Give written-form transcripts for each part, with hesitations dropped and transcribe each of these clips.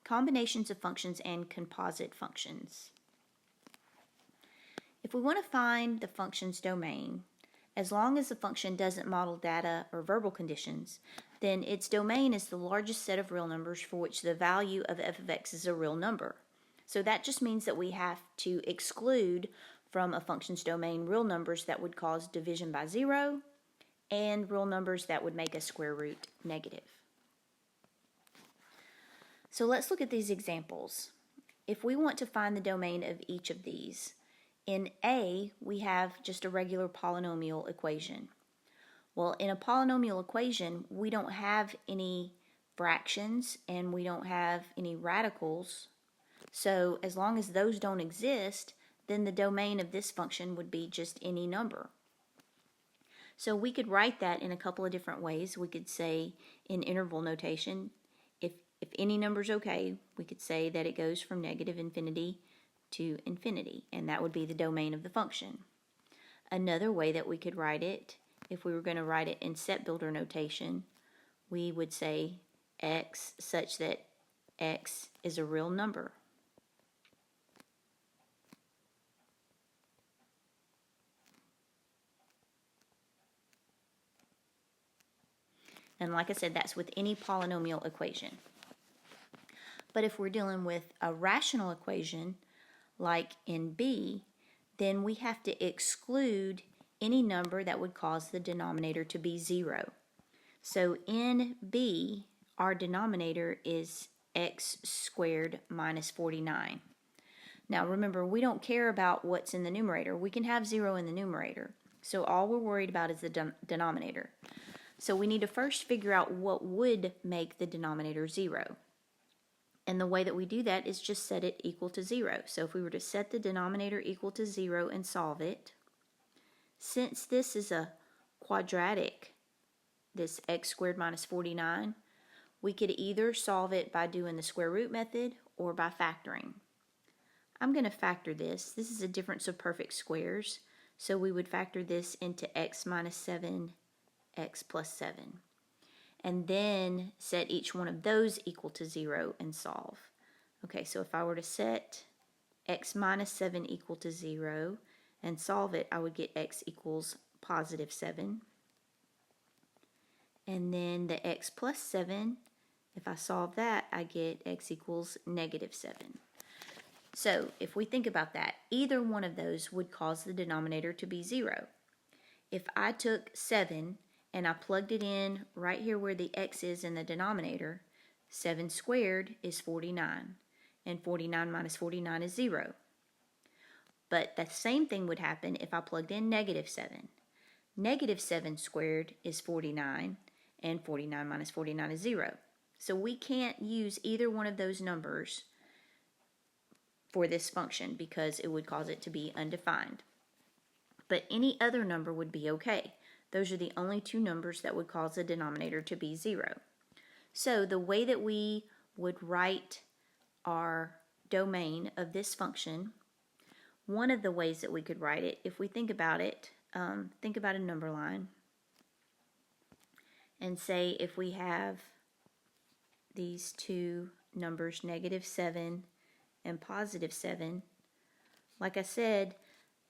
combinations of functions and composite functions. If we want to find the function's domain, as long as the function doesn't model data or verbal conditions, then its domain is the largest set of real numbers for which the value of f of x is a real number. So that just means that we have to exclude from a function's domain real numbers that would cause division by 0 and real numbers that would make a square root negative. So let's look at these examples. If we want to find the domain of each of these, in A, we have just a regular polynomial equation. Well, in a polynomial equation, we don't have any fractions and we don't have any radicals. So as long as those don't exist, then the domain of this function would be just any number. So we could write that in a couple of different ways. We could say in interval notation, if any number is okay, we could say that it goes from negative infinity to infinity, and that would be the domain of the function. Another way that we could write it, if we were going to write it in set builder notation, we would say x such that x is a real number. And like I said, that's with any polynomial equation. But if we're dealing with a rational equation, like in B, then we have to exclude any number that would cause the denominator to be 0. So in B, our denominator is x squared minus 49. Now remember, we don't care about what's in the numerator. We can have 0 in the numerator. So all we're worried about is the denominator. So we need to first figure out what would make the denominator 0. And the way that we do that is just set it equal to 0. So if we were to set the denominator equal to 0 and solve it, since this is a quadratic, this x squared minus 49, we could either solve it by doing the square root method or by factoring. I'm going to factor this. This is a difference of perfect squares, so we would factor this into x minus 7, x plus 7. And then set each one of those equal to 0 and solve. Okay, so if I were to set x minus 7 equal to 0 and solve it, I would get x equals positive 7. And then the x plus 7, if I solve that, I get x equals negative 7. So if we think about that, either one of those would cause the denominator to be 0. If I took 7 and I plugged it in right here where the x is in the denominator, 7 squared is 49, and 49 minus 49 is 0. But the same thing would happen if I plugged in negative 7. Negative 7 squared is 49, and 49 minus 49 is 0. So we can't use either one of those numbers for this function because it would cause it to be undefined. But any other number would be okay. Those are the only two numbers that would cause the denominator to be 0. So the way that we would write our domain of this function, one of the ways that we could write it, if we think about it, think about a number line and say if we have these two numbers, negative 7 and positive 7, like I said,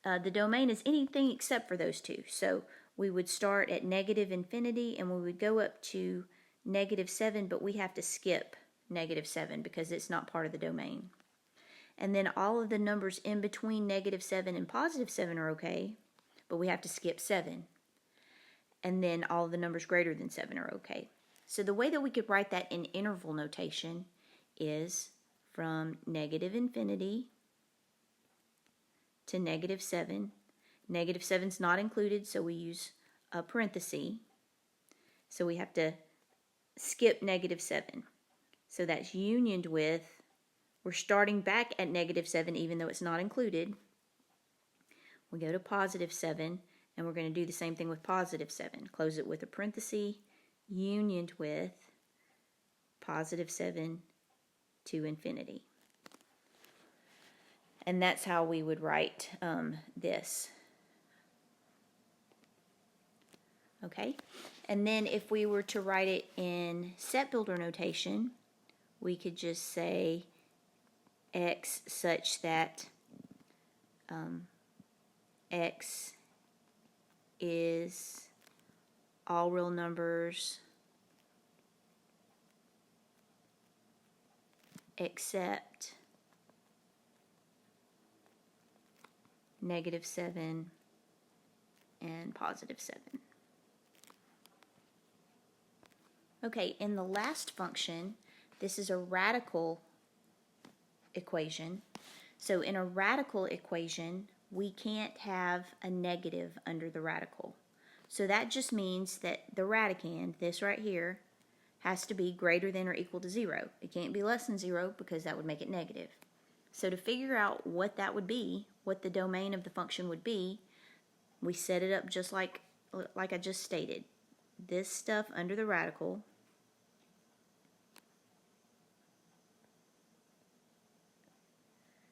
the domain is anything except for those two. So we would start at negative infinity and we would go up to negative 7, but we have to skip negative 7 because it's not part of the domain. And then all of the numbers in between negative 7 and positive 7 are okay, but we have to skip 7. And then all of the numbers greater than 7 are okay. So the way that we could write that in interval notation is from negative infinity to negative 7. Negative 7 is not included, so we use a parenthesis. So we have to skip negative 7. So that's unioned with, we're starting back at negative 7 even though it's not included. We go to positive 7, and we're going to do the same thing with positive 7. Close it with a parenthesis, unioned with positive 7 to infinity. And that's how we would write this. Okay, and then if we were to write it in set builder notation, we could just say x such that x is all real numbers except -7 and +7. Okay, in the last function, this is a radical equation. So in a radical equation, we can't have a negative under the radical. So that just means that the radicand, this right here, has to be greater than or equal to 0. It can't be less than 0 because that would make it negative. So to figure out what that would be, what the domain of the function would be, we set it up just like I just stated. This stuff under the radical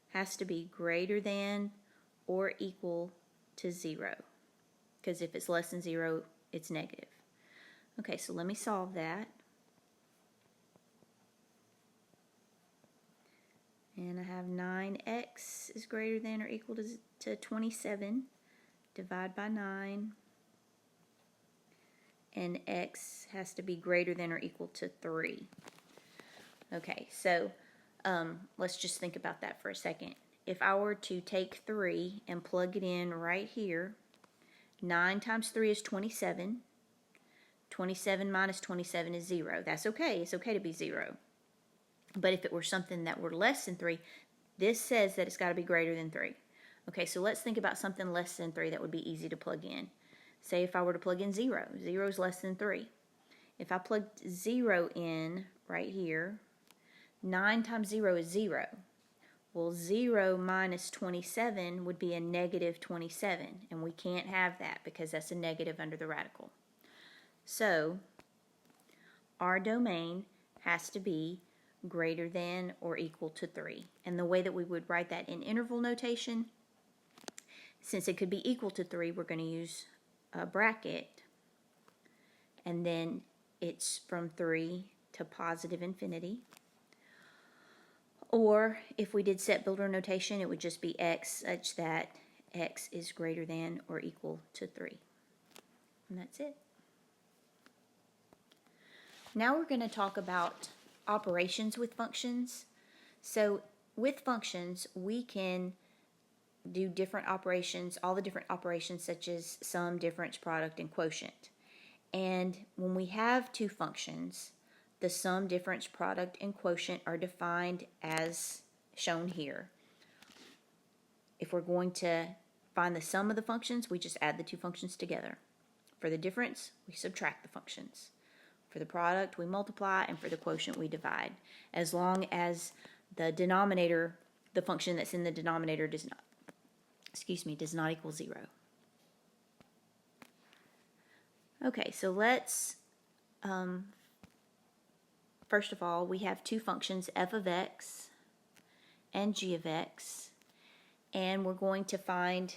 has to be greater than or equal to 0. Because if it's less than 0, it's negative. Okay, so let me solve that. And I have 9x is greater than or equal to 27. Divide by 9. And x has to be greater than or equal to 3. Okay, so let's just think about that for a second. If I were to take 3 and plug it in right here, 9 times 3 is 27. 27 minus 27 is 0. That's okay. It's okay to be 0. But if it were something that were less than 3, this says that it's got to be greater than 3. Okay, so let's think about something less than 3 that would be easy to plug in. Say if I were to plug in 0. 0 is less than 3. If I plugged 0 in right here, 9 times 0 is 0. Well, 0 minus 27 would be a -27, and we can't have that because that's a negative under the radical. So, our domain has to be greater than or equal to 3. And the way that we would write that in interval notation, since it could be equal to 3, we're going to use a bracket, and then it's from 3 to positive infinity. Or if we did set builder notation, it would just be x such that x is greater than or equal to 3. And that's it. Now we're going to talk about operations with functions. So with functions, we can do different operations, all the different operations such as sum, difference, product, and quotient. And when we have two functions, the sum, difference, product, and quotient are defined as shown here. If we're going to find the sum of the functions, we just add the two functions together. For the difference, we subtract the functions. For the product, we multiply, and for the quotient, we divide. As long as the denominator, the function that's in the denominator does not equal 0. Okay, so let's, first of all, we have two functions, f of x and g of x, and we're going to find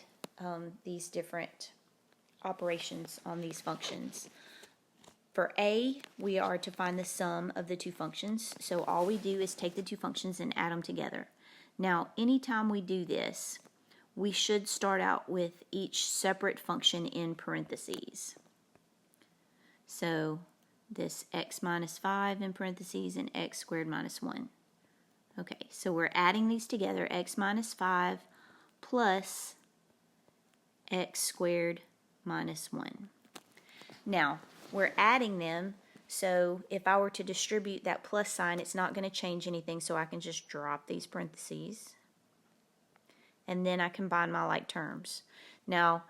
these different operations on these functions. For a, we are to find the sum of the two functions, so all we do is take the two functions and add them together. Now, anytime we do this, we should start out with each separate function in parentheses. So this x minus 5 in parentheses and x squared minus 1. Okay, so we're adding these together, x minus 5 plus x squared minus 1. Now, we're adding them, so if I were to distribute that plus sign, it's not going to change anything, so I can just drop these parentheses. And then I combine my like terms. Now,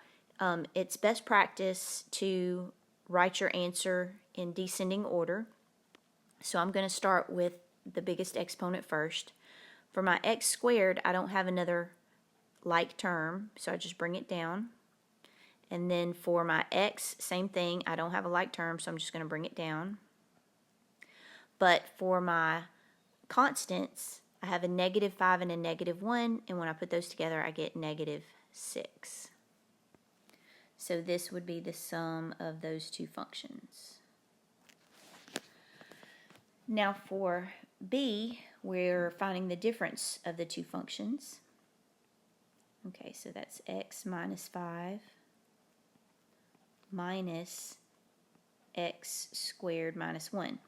it's best practice to write your answer in descending order. So I'm going to start with the biggest exponent first. For my x squared, I don't have another like term, so I just bring it down. And then for my x, same thing, I don't have a like term, so I'm just going to bring it down. But for my constants, I have a -5 and a -1, and when I put those together, I get -6. So this would be the sum of those two functions. Now for B, we're finding the difference of the two functions. Okay, so that's x minus 5 minus x squared minus 1.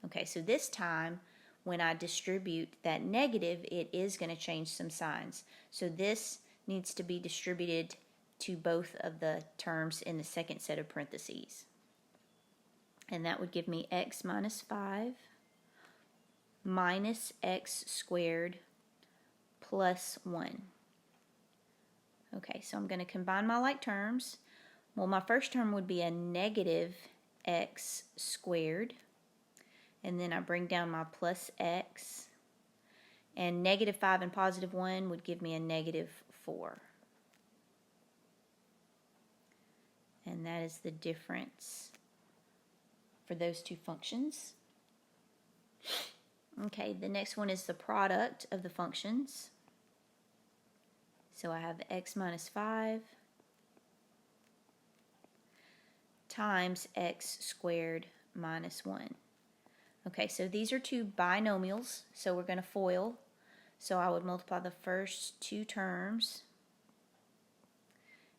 Okay, so this time when I distribute that negative, it is going to change some signs. So this needs to be distributed to both of the terms in the second set of parentheses. And that would give me x minus 5 minus x squared plus 1. Okay, so I'm going to combine my like terms. Well, my first term would be a negative x squared. And then I bring down my plus x. And negative 5 and positive 1 would give me a negative 4. And that is the difference for those two functions. Okay, the next one is the product of the functions. So I have x minus 5 times x squared minus 1. Okay, so these are two binomials, so we're going to FOIL. So I would multiply the first two terms,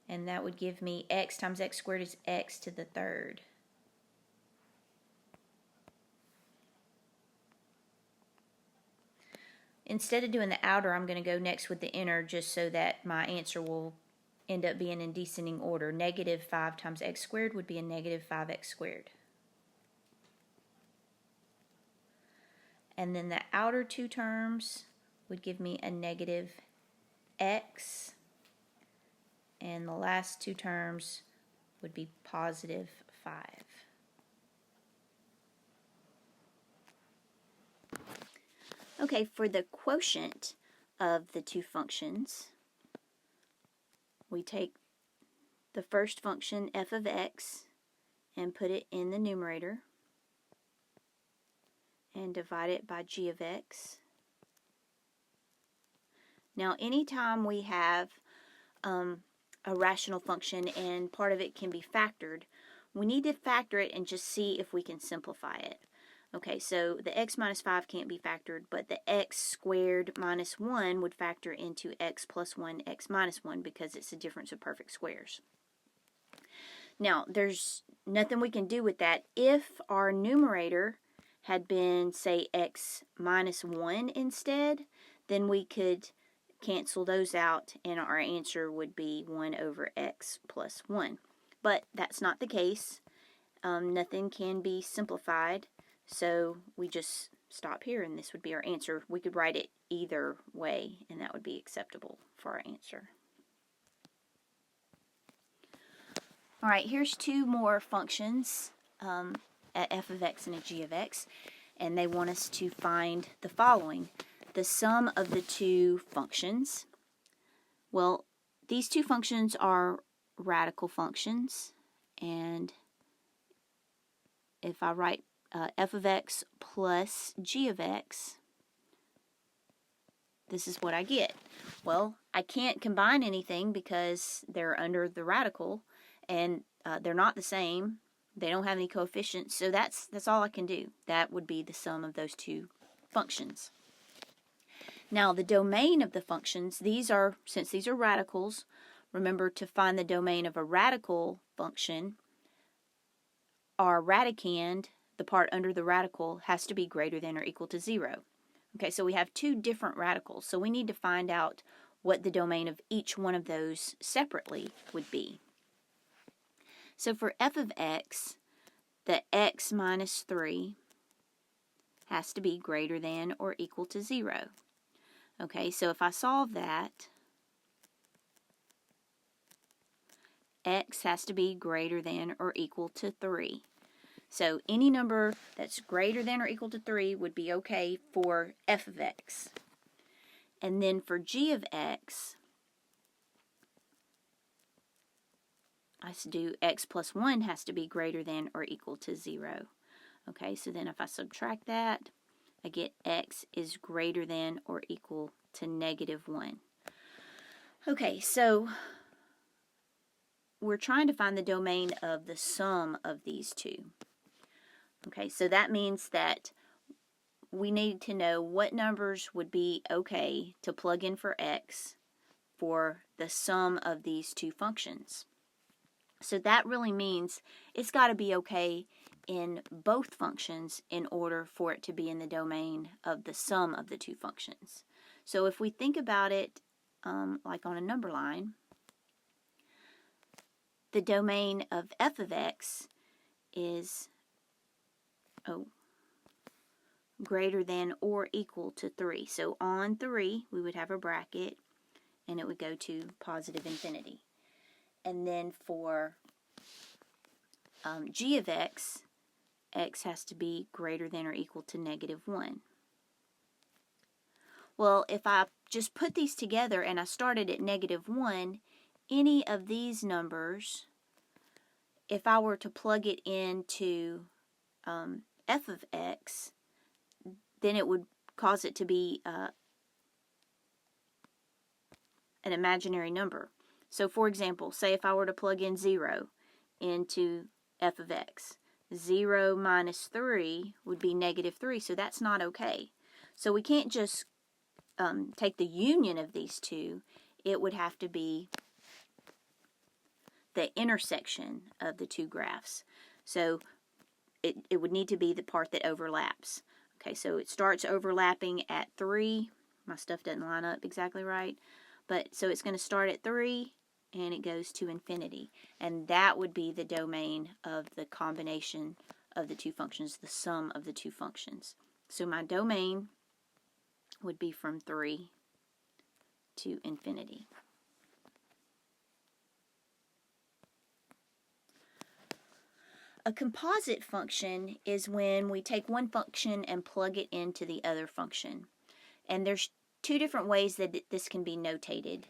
and that would give me x times x squared is x to the third. Instead of doing the outer, I'm going to go next with the inner just so that my answer will end up being in descending order. Negative 5 times x squared would be a negative 5x squared. And then the outer two terms would give me a negative x. And the last two terms would be positive 5. Okay, for the quotient of the two functions, we take the first function, f of x, and put it in the numerator, and divide it by g of x. Now, anytime we have a rational function and part of it can be factored, we need to factor it and just see if we can simplify it. Okay, so the x minus 5 can't be factored, but the x squared minus 1 would factor into x plus 1, x minus 1, because it's a difference of perfect squares. Now, there's nothing we can do with that. If our numerator had been, say, x minus 1 instead, then we could cancel those out, and our answer would be 1 over x plus 1. But that's not the case. Nothing can be simplified. So we just stop here, and this would be our answer. We could write it either way, and that would be acceptable for our answer. All right, here's two more functions, a f of x and a g of x, and they want us to find the following. The sum of the two functions. Well, these two functions are radical functions, and if I write f of x plus g of x, this is what I get. Well, I can't combine anything because they're under the radical, and they're not the same. They don't have any coefficients, so that's all I can do. That would be the sum of those two functions. Now, the domain of the functions, since these are radicals, remember to find the domain of a radical function, our radicand, the part under the radical, has to be greater than or equal to 0. Okay, so we have two different radicals, so we need to find out what the domain of each one of those separately would be. So for f of x, the x minus 3 has to be greater than or equal to 0. Okay, so if I solve that, x has to be greater than or equal to 3. So any number that's greater than or equal to 3 would be okay for f of x. And then for g of x, I have to do x plus 1 has to be greater than or equal to 0. Okay, so then if I subtract that, I get x is greater than or equal to negative 1. Okay, so we're trying to find the domain of the sum of these two. Okay, so that means that we need to know what numbers would be okay to plug in for x for the sum of these two functions. So that really means it's got to be okay in both functions in order for it to be in the domain of the sum of the two functions. So if we think about it like on a number line, the domain of f of x is greater than or equal to 3. So on 3, we would have a bracket, and it would go to positive infinity. And then for g of x, x has to be greater than or equal to negative 1. Well, if I just put these together and I started at negative 1, any of these numbers, if I were to plug it into f of x, then it would cause it to be an imaginary number. So for example, say if I were to plug in 0 into f of x, 0 minus 3 would be negative 3, so that's not okay. So we can't just take the union of these two. It would have to be the intersection of the two graphs. So it would need to be the part that overlaps. Okay, so it starts overlapping at 3. My stuff doesn't line up exactly right. But so it's going to start at 3 and it goes to infinity. And that would be the domain of the combination of the two functions, the sum of the two functions. So my domain would be from 3 to infinity. A composite function is when we take one function and plug it into the other function. And there's two different ways that this can be notated.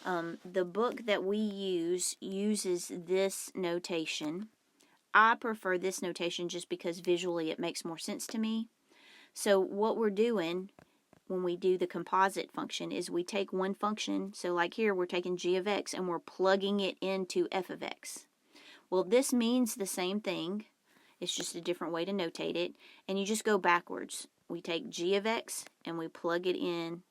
The book that we use uses this notation. I prefer this notation just because visually it makes more sense to me. So what we're doing when we do the composite function is we take one function, so like here we're taking g of x and we're plugging it into f of x. Well, this means the same thing. It's just a different way to notate it. And you just go backwards. We take g of x and we plug it in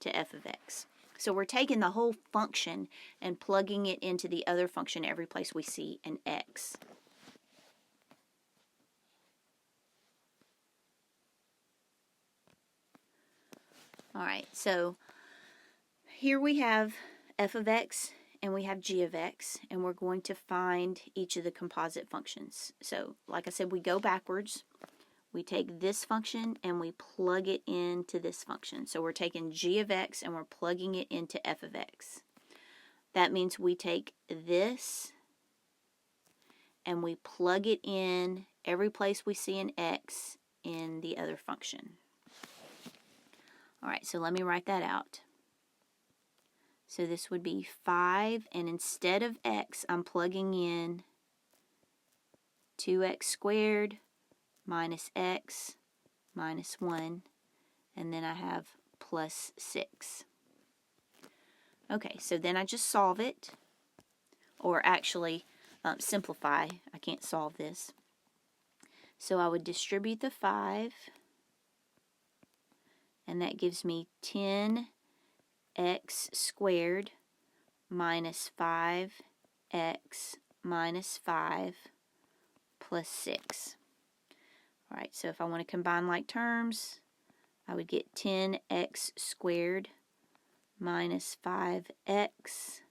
to f of x. So we're taking the whole function and plugging it into the other function every place we see an x. All right, so here we have f of x and we have g of x, and we're going to find each of the composite functions. So, like I said, we go backwards. We take this function and we plug it into this function. So we're taking g of x and we're plugging it into f of x. That means we take this and we plug it in every place we see an x in the other function. All right, so let me write that out. So this would be 5, and instead of x, I'm plugging in 2x squared minus x minus 1, and then I have plus 6. Okay, so then I just solve it, or actually simplify. I can't solve this. So I would distribute the 5, and that gives me 10x squared minus 5x minus 5 plus 6. All right, so if I want to combine like terms, I would get 10x squared minus 5x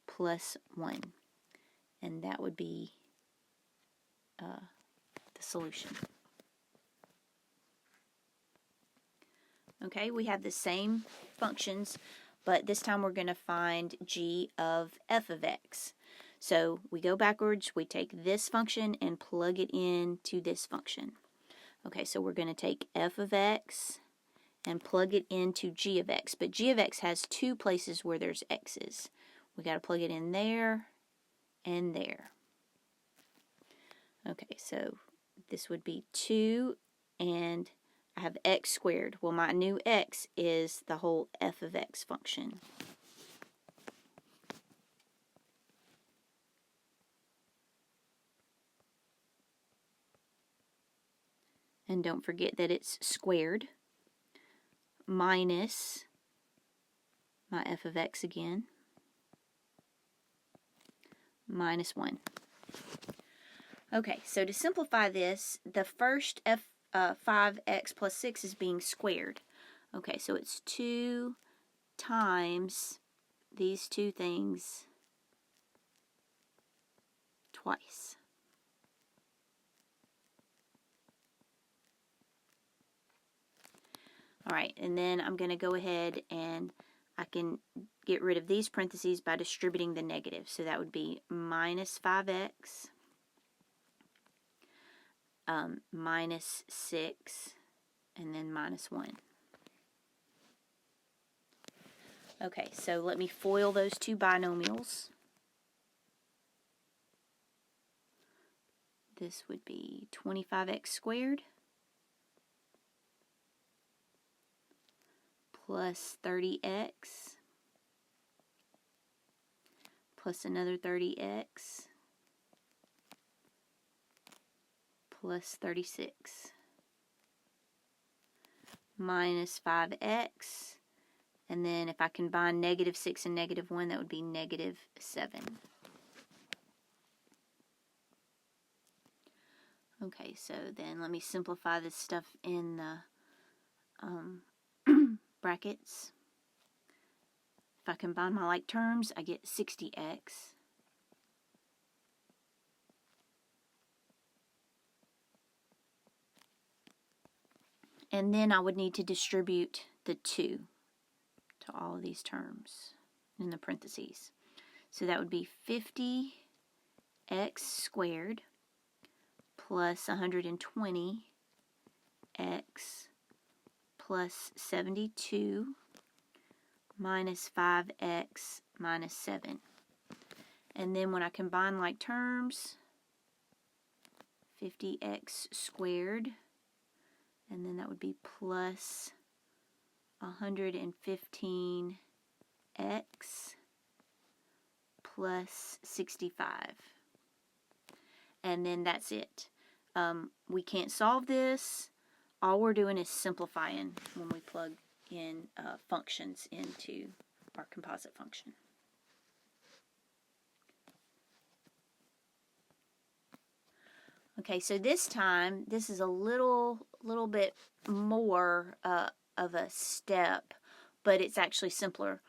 plus 1. And that would be the solution. Okay, we have the same functions, but this time we're going to find g of f of x. So we go backwards, we take this function and plug it into this function. Okay, so we're going to take f of x and plug it into g of x, but g of x has two places where there's x's. We got to plug it in there and there. Okay, so this would be 2, and I have x squared. Well, my new x is the whole f of x function. and don't forget that it's squared, minus my f of x again, minus 1. Okay, so to simplify this, the first 5x plus 6 is being squared. Okay, so it's 2 times these two things twice. All right, and then I'm going to go ahead and I can get rid of these parentheses by distributing the negative. So that would be minus 5x, minus 6, and then minus 1. Okay, so let me FOIL those two binomials. This would be 25x squared plus 30x plus another 30x plus 36 minus 5x, and then if I combine negative 6 and negative 1, that would be negative 7. Okay, so then let me simplify this stuff in the brackets. If I combine my like terms, I get 60x. And then I would need to distribute the 2 to all of these terms in the parentheses. So that would be 50x squared plus 120x plus 72 minus 5x minus 7. And then when I combine like terms, 50x squared, and then that would be plus 115x plus 65. And then that's it. We can't solve this. All we're doing is simplifying when we plug in functions into our composite function. Okay, so this time, this is a little bit more of a step, but it's actually simpler.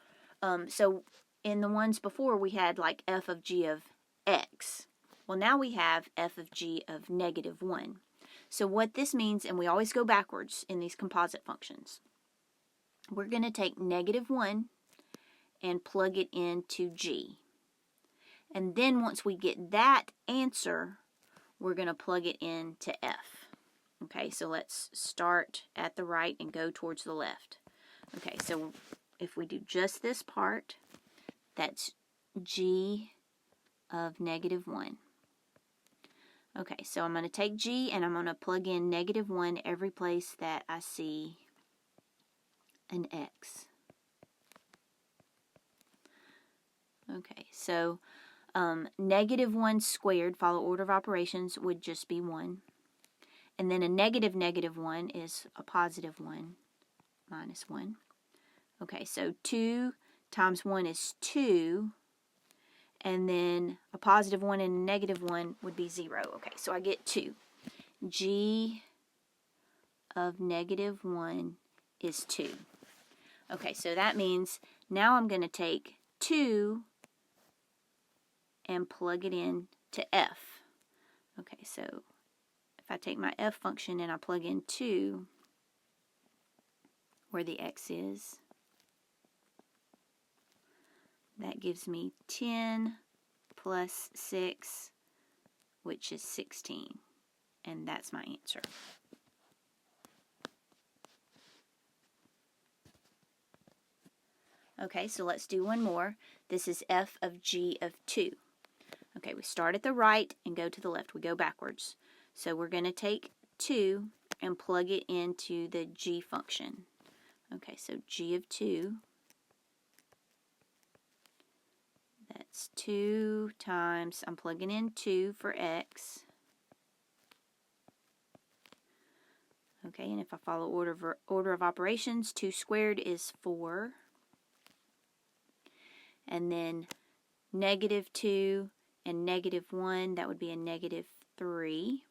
So in the ones before, we had like f of g of x. Well, now we have f of g of negative 1. So what this means, and we always go backwards in these composite functions, we're going to take negative 1 and plug it into g. And then once we get that answer, we're going to plug it into f. Okay, so let's start at the right and go towards the left. Okay, so if we do just this part, that's g of negative 1. Okay, so I'm going to take g and I'm going to plug in negative 1 every place that I see an x. Okay, so negative 1 squared, follow order of operations, would just be 1. And then a negative 1 is a positive 1 minus 1. Okay, so 2 times 1 is 2. And then a positive 1 and a negative 1 would be 0. Okay, so I get 2. G of negative 1 is 2. Okay, so that means now I'm going to take 2 and plug it in to f. Okay, so if I take my f function and I plug in 2 where the x is, that gives me 10 plus 6, which is 16. And that's my answer. Okay, so let's do one more. This is f of g of 2. Okay, we start at the right and go to the left. We go backwards. So we're going to take 2 and plug it into the g function. Okay, so g of 2. That's 2 times, I'm plugging in 2 for x, Okay, and if I follow order of operations, 2 squared is 4. And then -2 and -1, that would be a -3.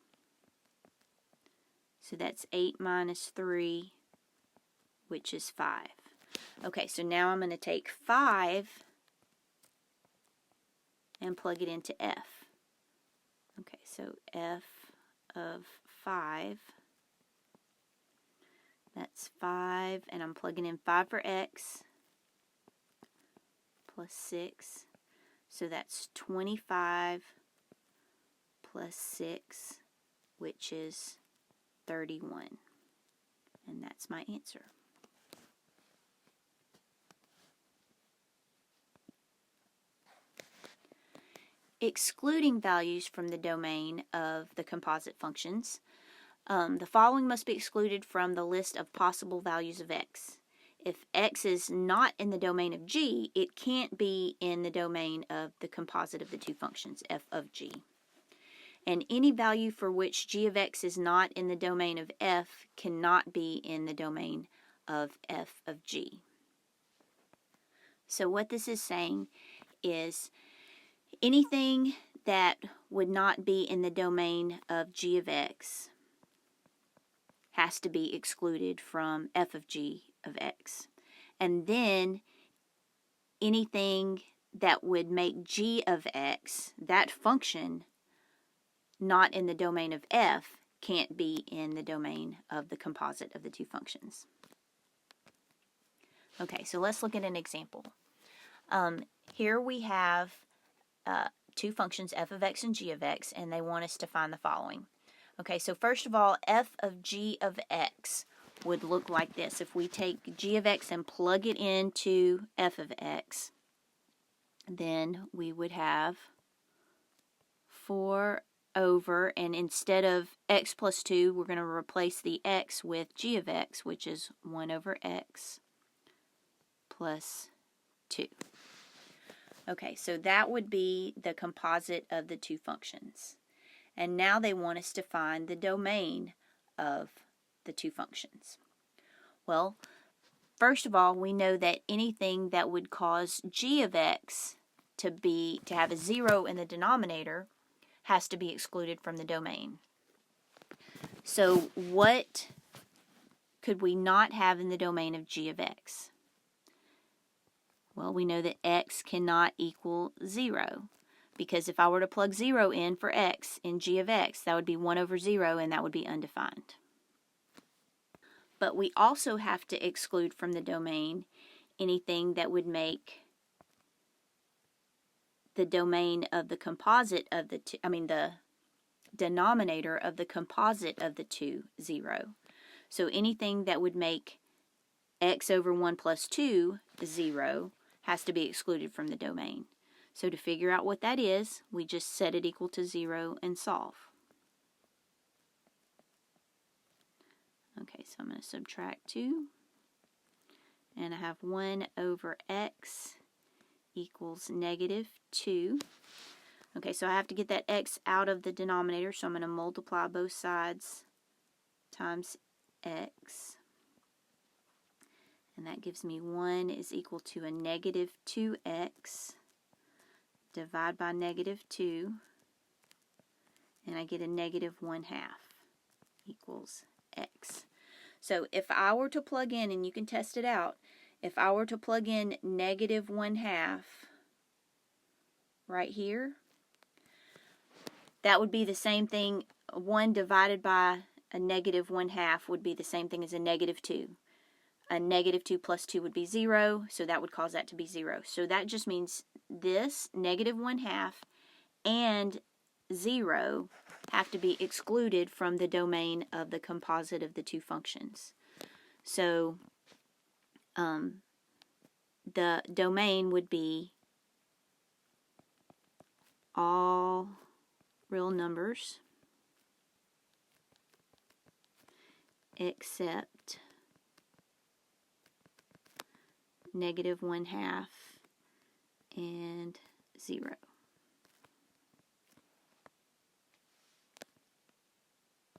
So that's 8 minus 3, which is 5. Okay, so now I'm going to take 5 and plug it into f. Okay, so f of 5, that's 5, and I'm plugging in 5 for x, plus 6, so that's 25 plus 6, which is 31, and that's my answer. Excluding values from the domain of the composite functions, the following must be excluded from the list of possible values of x. If x is not in the domain of g, it can't be in the domain of the composite of the two functions, f of g. And any value for which g of x is not in the domain of f cannot be in the domain of f of g. So what this is saying is anything that would not be in the domain of g of x has to be excluded from f of g of x. And then anything that would make g of x, that function, not in the domain of f, can't be in the domain of the composite of the two functions. Okay, so let's look at an example. Here we have two functions, f of x and g of x, and they want us to find the following. Okay, so first of all, f of g of x would look like this. If we take g of x and plug it into f of x, then we would have 4 over, and instead of x plus 2, we're going to replace the x with g of x, which is 1 over x plus 2. Okay, so that would be the composite of the two functions. And now they want us to find the domain of the two functions. Well, first of all, we know that anything that would cause g of x to have a 0 in the denominator has to be excluded from the domain. So what could we not have in the domain of g of x? Well, we know that x cannot equal 0, because if I were to plug 0 in for x in g of x, that would be 1 over 0, and that would be undefined. But we also have to exclude from the domain anything that would make the domain of the composite of the two, the denominator of the composite of the two 0. So anything that would make x over 1 plus 2 0 has to be excluded from the domain. So to figure out what that is, we just set it equal to 0 and solve. Okay, so I'm going to subtract 2. And I have 1 over x equals -2. Okay, so I have to get that x out of the denominator, so I'm going to multiply both sides times x. And that gives me 1 is equal to a -2x. Divide by -2. And I get a -1/2 equals x. So if I were to plug in, and you can test it out, if I were to plug in -1/2 right here, that would be the same thing. 1 divided by a -1/2 would be the same thing as a -2. A -2 plus 2 would be 0, so that would cause that to be 0. So that just means this -1/2 and 0 have to be excluded from the domain of the composite of the two functions. So the domain would be all real numbers except -1/2 and 0.